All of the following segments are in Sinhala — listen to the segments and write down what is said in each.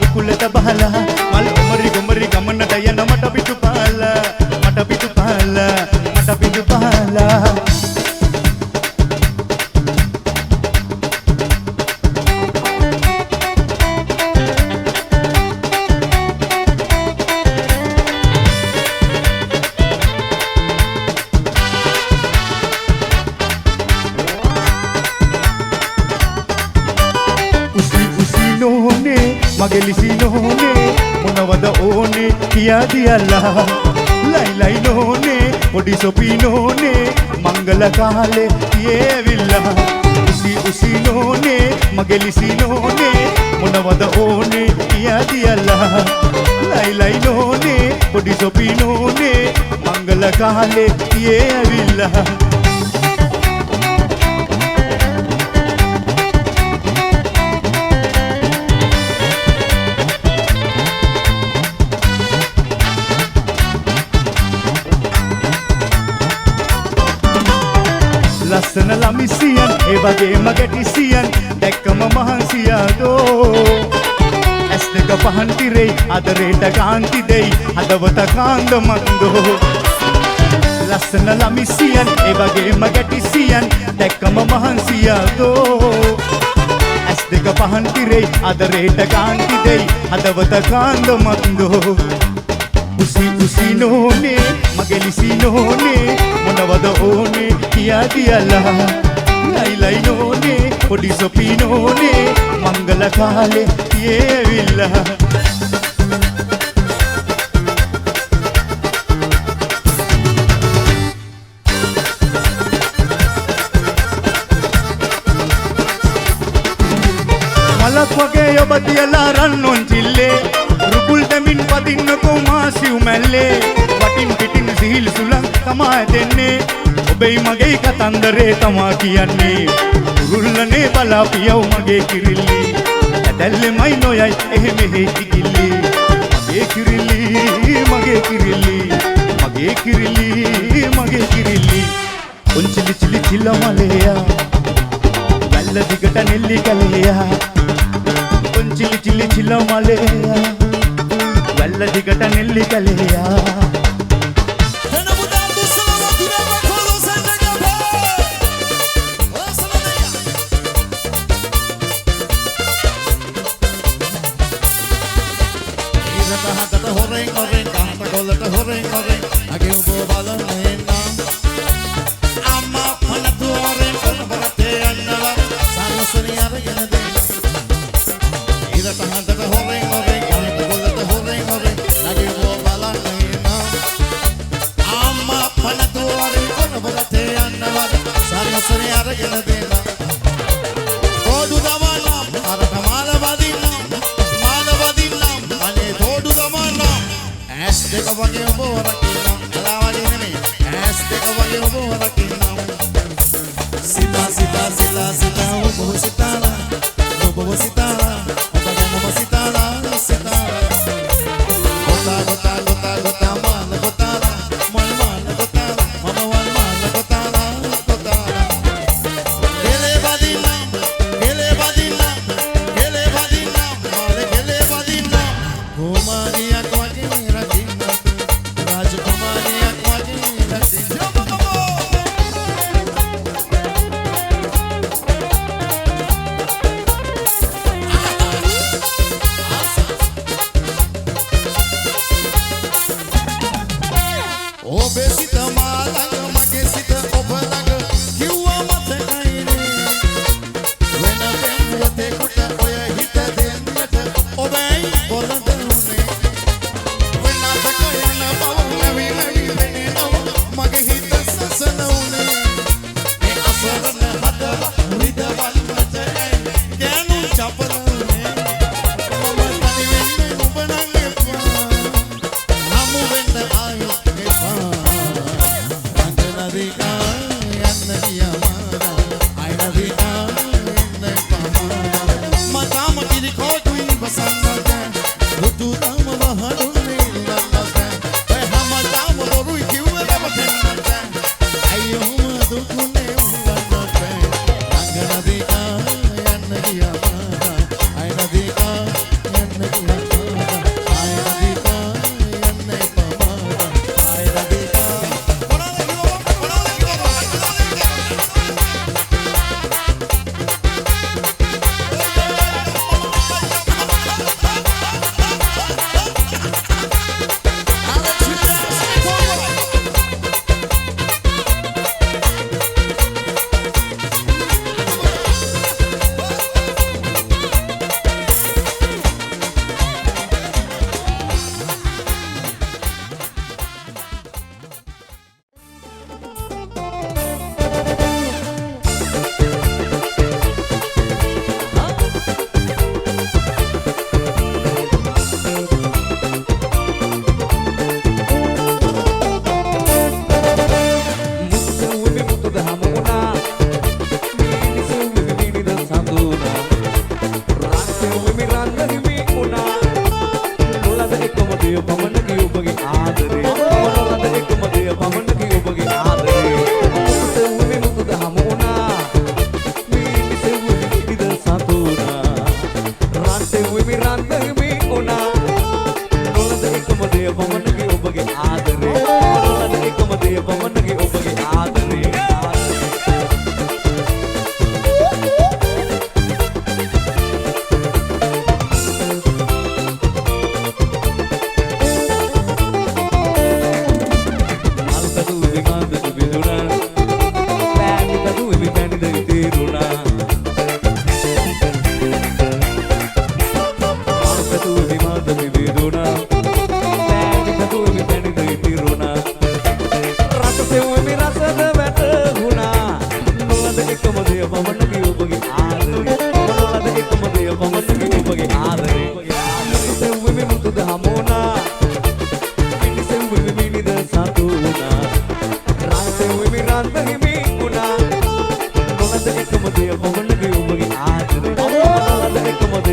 උකුලට බහලා මල් උමරි ගමනට යන මට පිටු පහලා මගේ ලිසිනෝනේ මොනවද ඕනේ කියා දියලා ලයි නෝනේ පොඩි සොපිනෝනේ මංගල කාලේ කියෙවිලා උසි නෝනේ මගේ ලිසිනෝනේ මොනවද ඕනේ කියා දියලා ලයි නෝනේ පොඩි සොපිනෝනේ මංගල කාලේ කියෙවිලා ලස්සන ළමිසියන් ඒ වගේම ගැටිසියන් දැක්කම මහන්සියාදෝ ඇස් දෙක පහන් තිරෙයි අදරේට කාන්ති දෙයි හදවත කාන්දමන්දෝ ලස්සන ළමිසියන් ඒ වගේම ගැටිසියන් දැක්කම මහන්සියාදෝ ඇස් දෙක පහන් තිරෙයි අදරේට කාන්ති දෙයි හදවත කාන්දමන්දෝ උසි නෝනේ මගේ ලිසිනෝනේ මොනවද ඕනේ කියා දියලා ලයි නෝනේ පොඩි සොපිනෝනේ මංගල කාලේ කියෙවිලා මලක් වගේ ඔබ තියලා රන්නොන් චිල්ලේ රුකුල් දෙමින් පදින්නකෝ මාසිව් මැල්ලේ වටින් පිටින් සිහිල් සුලං තමා දෙන්නේ ඔබයි මගේ කතන්දරේ තමා කියන්නේ කුරුල්ලනේ බලාපියව මගේ කිරිල්ලි ඇදැල්ලෙමයි නොයයි එහෙම හේකිගිල්ලි මගේ කිරිල්ලි උන්චිලි චිලි චිලමලයා වැල්ල දිගට නෙල්ලි කලයා උන්චිලි චිලි චිලමලයා වැල්ල දිගට නෙල්ලි කලයා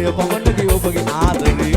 ආදරය පමණකි ඔබගේ ආදරේ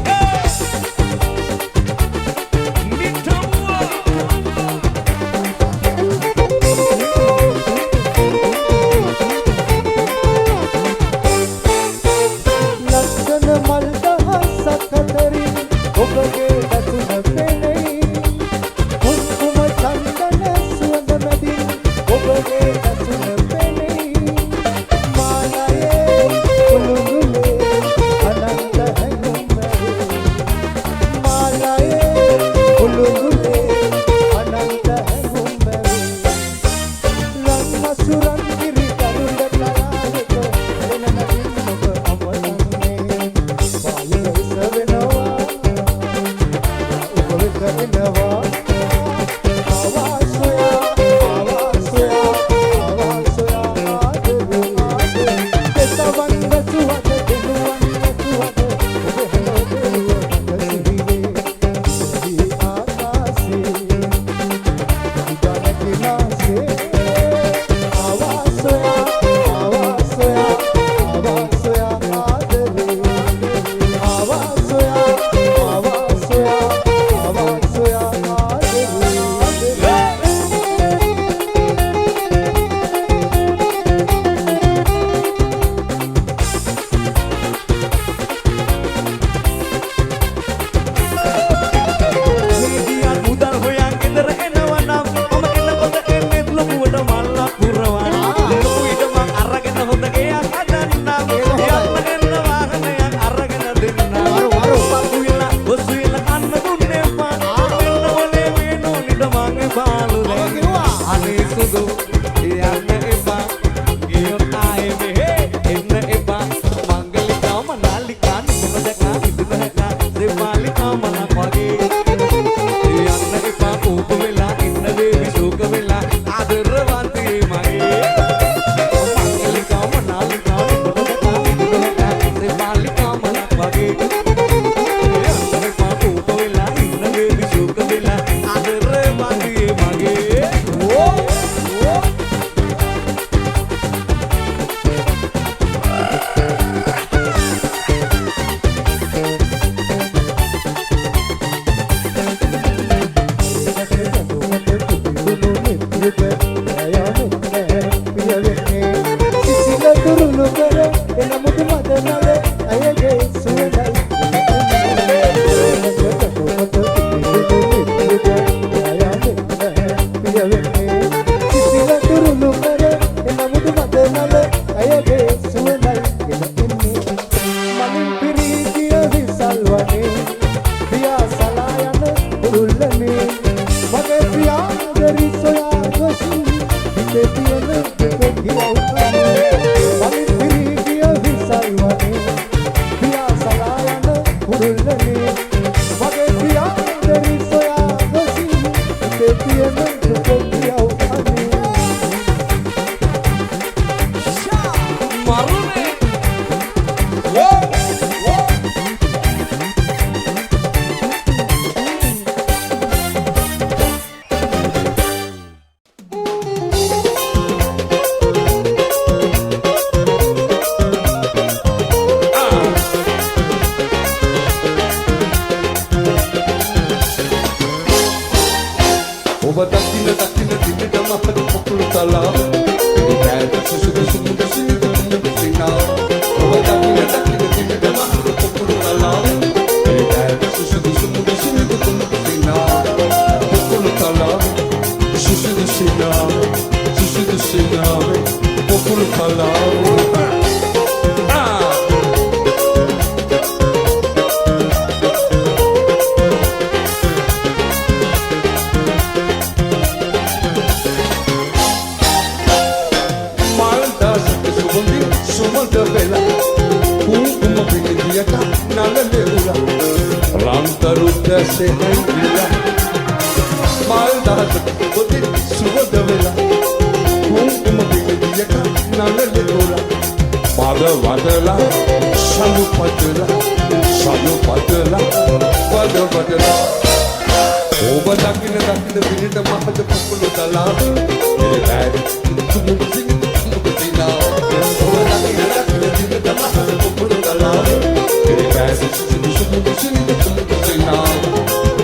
Thank you. Kiribati susu sinita tumutu sinabe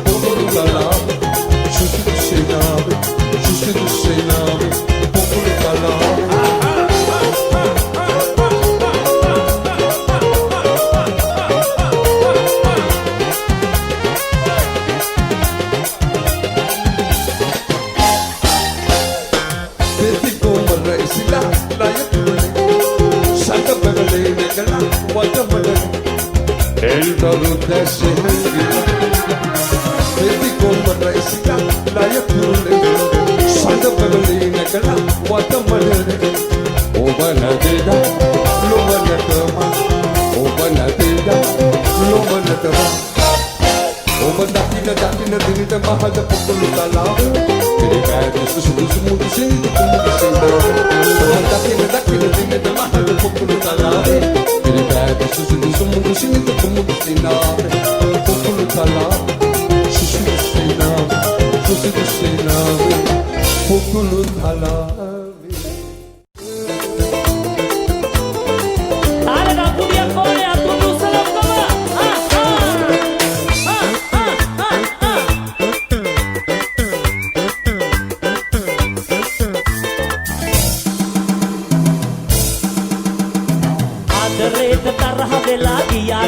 Populu kalabe Susu sinabe Susu sinabe Populu kalabe El taruta se gira Vedi come resita la yature Santa Pavelina kala watamalere O banadeda lo banatama O banadeda lo banatama O bandatina dinita mahada populu kalabe Kiribati susu mudu sinita tumutu sinabe O bandatina dinita mahada populu kalabe Kiribati susu mudu sinita tumutu sinabe Populu kalabe susu sinabe Susu sinabe Populu kalabe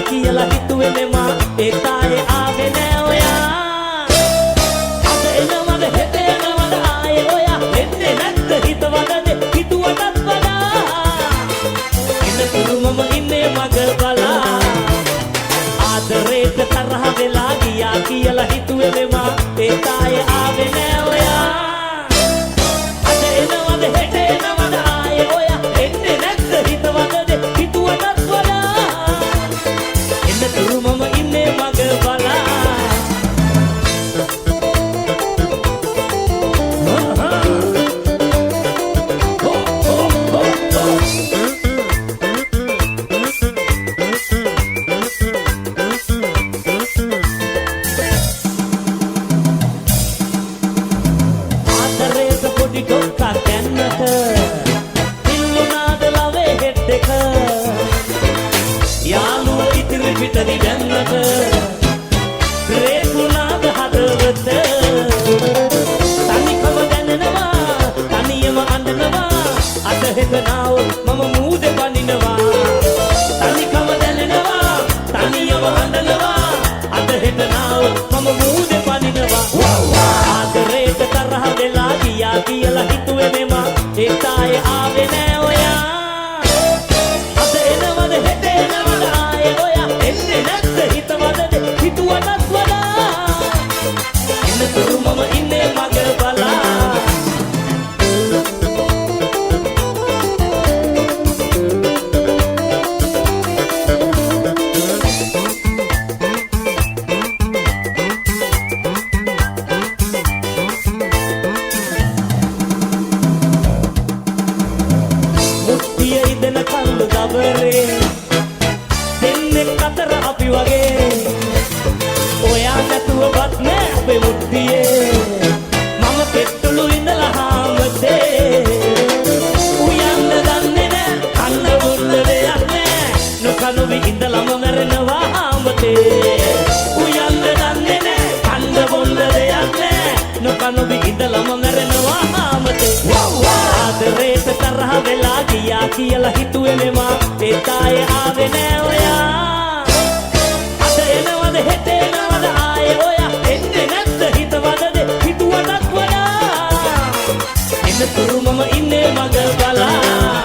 කියලා හිතුවේ මා ඒකායේ ආවේ නෑ ඔයා අද එනවද හෙට එනවද ආයේ ඔයා එන්නේ නැද්ද හිතවදද හිතුවටත් වඩා ඉන්නතුරු මම ඉන්නේ මග බලා ආදරේට තරහ වෙලා ගියා කියලා හිතුවේ මා ඒකායේ ආවේ නෑ ඔයා අද එනවද හෙට එනවද ආයේ ඔයා එන්නේ නැද්ද හිතවදද හිතුවටත් වඩා Turu mama inne maga bala Adareta podi tokka kannata illunada lave hetteka Yaluwa itiri pitadi dannata Reekunaada hadawata Tanikama dannawa Taniyama andanawa Ada hetanawa mama muude paninawa Tanikama dannawa Taniyama andanawa Ada hetanawa mama muude paninawa Adareta tarha vela giya kiyala hituwe mema Ektaye aave nෑ oya Ada enawada hete enawada aaye oya enne නැද්ද හිතවදද හිතුවටත් වඩා ඉන්නතුරු මම ඉන්නේ මග බලා මුට්ටිය ඉදෙන කල්ලු දබරේ දෙන්නෙක් අතර අපි වගේ ඔයා නැතුවවත් නෑ අපේ මුට්ටියේ මම පෙට්ටලු ඉඳලා හාමතේ උයන්න දන්නේ නෑ කන්න බුල්ල දෙයක් නෑ නොකනුවි ඉඳලම මැරෙනවා හාමතේ උයන්න දන්නේ නෑ කන්න බුල්ල දෙයක් නෑ නොකනුවි ඉඳලම මැරෙනවා හාමතේ ආදරේට තරහ වෙලා ගියා කියලා හිතුවේ මෙමා ඒකායේ ආවේ නෑ ඔයා අද එනවද හෙට එනවද ආයේ ඔයා එන්නේ නැද්ද හිතවදද හිතුවටත් වඩා ඉන්නතුරු මම ඉන්නේ මග බලා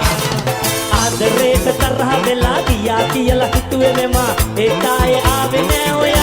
ආදරේට තරහ වෙලා ගියා කියලා හිතුවේ මෙමා ඒකායේ ආවේ නෑ ඔයා